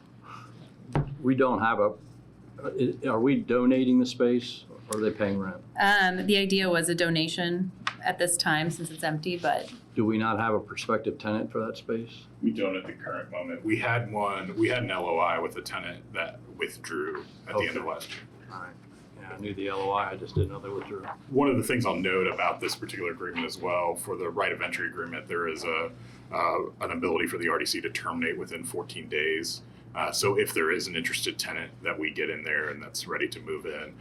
We don't have are we donating the space or are they paying rent? The idea was a donation at this time since it's empty, but Do we not have a prospective tenant for that space? We don't at the current moment. We had an LOI with a tenant that withdrew at the end of last year. All right. Yeah, I knew the LOI, I just didn't know they withdrew. One of the things I'll note about this particular agreement as well, for the right of entry agreement, there is an ability for the RDC to terminate within 14 days. So if there is an interested tenant that we get in there and that's ready to move in,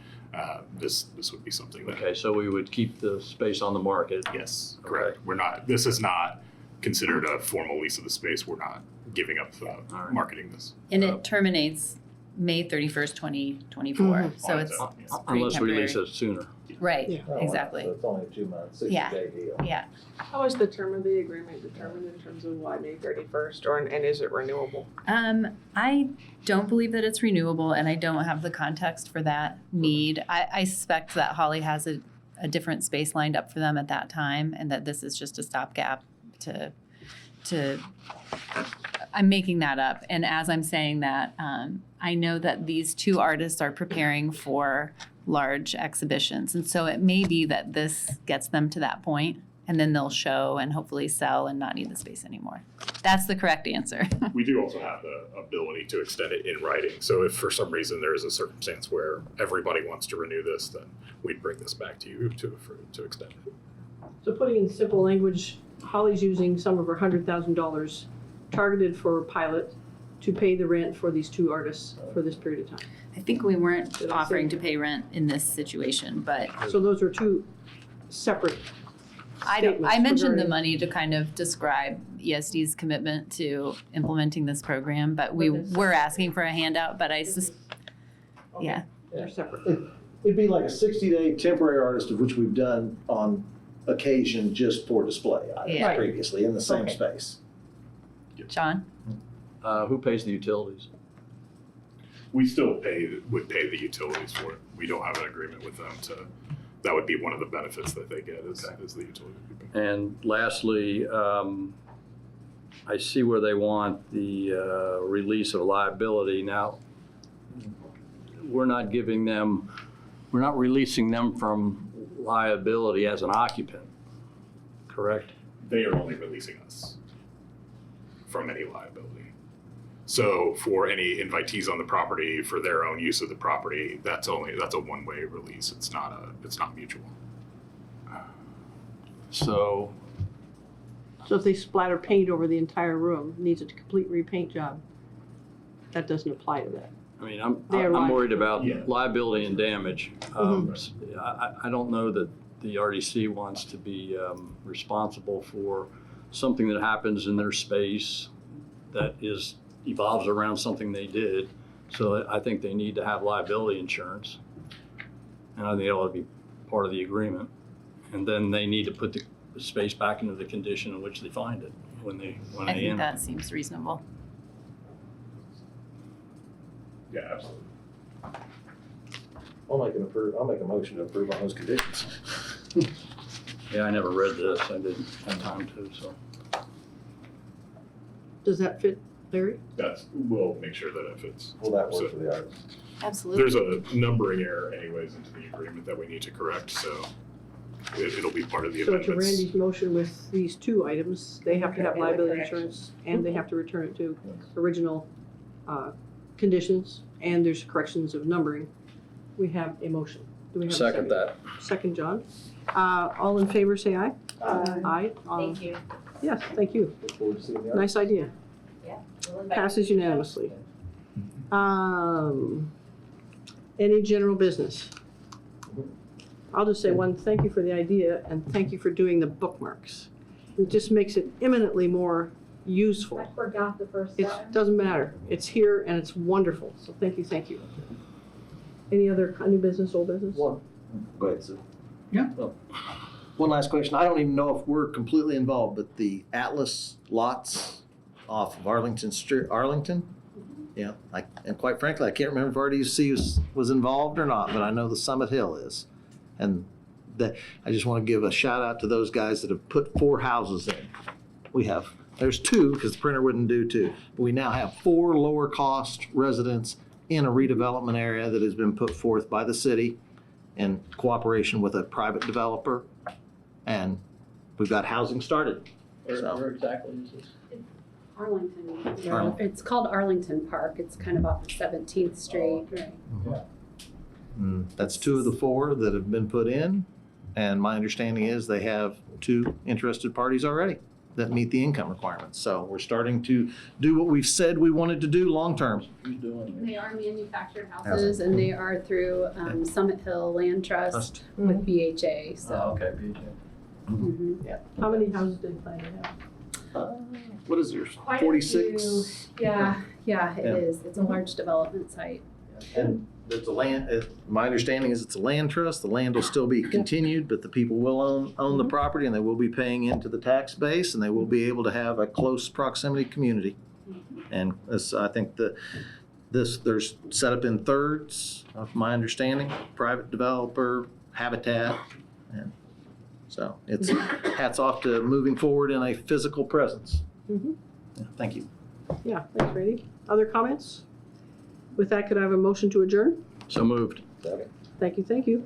this would be something that. Okay, so we would keep the space on the market. Yes, correct. This is not considered a formal lease of the space. We're not giving up marketing this. And it terminates May 31st, 2024. So it's pretty Unless we temporary. lease it sooner. Right, Yeah. exactly. So it's only a 2 month, 60 Yeah. day deal. Yeah. How is the term of the agreement determined in terms of why May 31st, and is it renewable? I don't believe that it's renewable, and I don't have the context for that need. I suspect that Holly has a different space lined up for them at that time, and that this is just a stopgap to I'm making that up. And as I'm saying that, I know that these two artists are preparing for large exhibitions. And so it may be that this gets them to that point, and then they'll show and hopefully sell and not need the space anymore. That's the correct answer. We do also have the ability to extend it in writing. So if for some reason there is a circumstance where everybody wants to renew this, then we'd bring this back to you to extend it. So putting in simple language, Holly's using some of her $100,000 targeted for pilot to pay the rent for these two artists for this period of time. I think we weren't Did I say offering to that? pay rent in this situation, but So those are two separate I statements. mentioned the regarding- money to kind of describe ESD's commitment to implementing this program, but we were asking for a handout, but yeah. They're separate. It'd be like a 60-day temporary artist, of which we've done on occasion just for display items Yeah. previously in the same Okay. space. John? Who pays the utilities? We still would pay the utilities for it. We don't have an agreement with them that would be one of the benefits that they get is the utility. And lastly, I see where they want the release of liability. Now, we're not releasing them from liability as an occupant, correct? They are only releasing us from any liability. So for any invitees on the property for their own use of the property, that's a one-way release. It's not mutual. So So if they splatter paint over the entire room, needs a complete repaint job, that doesn't apply to that. I mean, I'm They're worried about Yeah. liability and damage. I don't know that the RDC wants to be responsible for something that happens in their space that evolves around something they did. So I think they need to have liability insurance. And I think it ought to be part of the agreement. And then they need to put the space back into the condition in which they find it when they I think end. that seems reasonable. Yeah, absolutely. I'll make a motion to approve on those conditions. Yeah, I never read this. I didn't have time to, so. Does that fit, Larry? We'll make sure that it fits. Will that work So- for the artist? Absolutely. There's a numbering error anyways into the agreement that we need to correct, so it'll be part of the So to amendments. Randy's motion with these two items, they have to have liability insurance and they have to return it to original conditions, and there's corrections of numbering. We have a motion. Do we have a Second that. Second, John. All in favor, say aye. Aye. Thank you. Yes, thank you. Look forward to seeing the artist. Nice idea. We'll invite Passes you. unanimously. Any general business? I'll just say one, thank you for the idea, and thank you for doing the bookmarks. It just makes it eminently more useful. I forgot the first It time. doesn't matter. It's here and it's wonderful. So thank you, thank you. Any other new business, old business? One. Go ahead, Sue. Yeah. One last question. I don't even know if we're completely involved, but the Atlas lots off of Arlington Street, Arlington? Yeah, and quite frankly, I can't remember if RDC was involved or not, but I know the Summit Hill is. And I just want to give a shout out to those guys that have put 4 houses in. There's 2 because the printer wouldn't do 2. But we now have 4 lower cost residents in a redevelopment area that has been put forth by the city in cooperation with a private developer. And we've got housing started. Where exactly is this? Arlington. Arlington. It's called Arlington Park. It's kind of off of 17th Street. That's 2 of the 4 that have been put in. And my understanding is they have 2 interested parties already. that meet the income requirements. So we're starting to do what we've said we wanted to do long-term. They are manufactured houses, and they are through Summit Hill Land Trust with BHA, so. Oh, okay, BJ. Mhm. How many houses do they plan to have? What is yours, Quite a 46? Yeah, it Yeah. is. It's a large development site. And it's a land, my understanding is it's a land trust, the land will still be continued, but the people will own the property and they will be paying into the tax base and they will be able to have a close proximity community. And this, I think there's set up in thirds, of my understanding, private developer, habitat. And so it's hats off to moving forward in a physical presence. Yeah, thank you. Yeah, thanks, Randy. Other comments? With that, could I have a motion to adjourn? So moved. Thank you, thank you.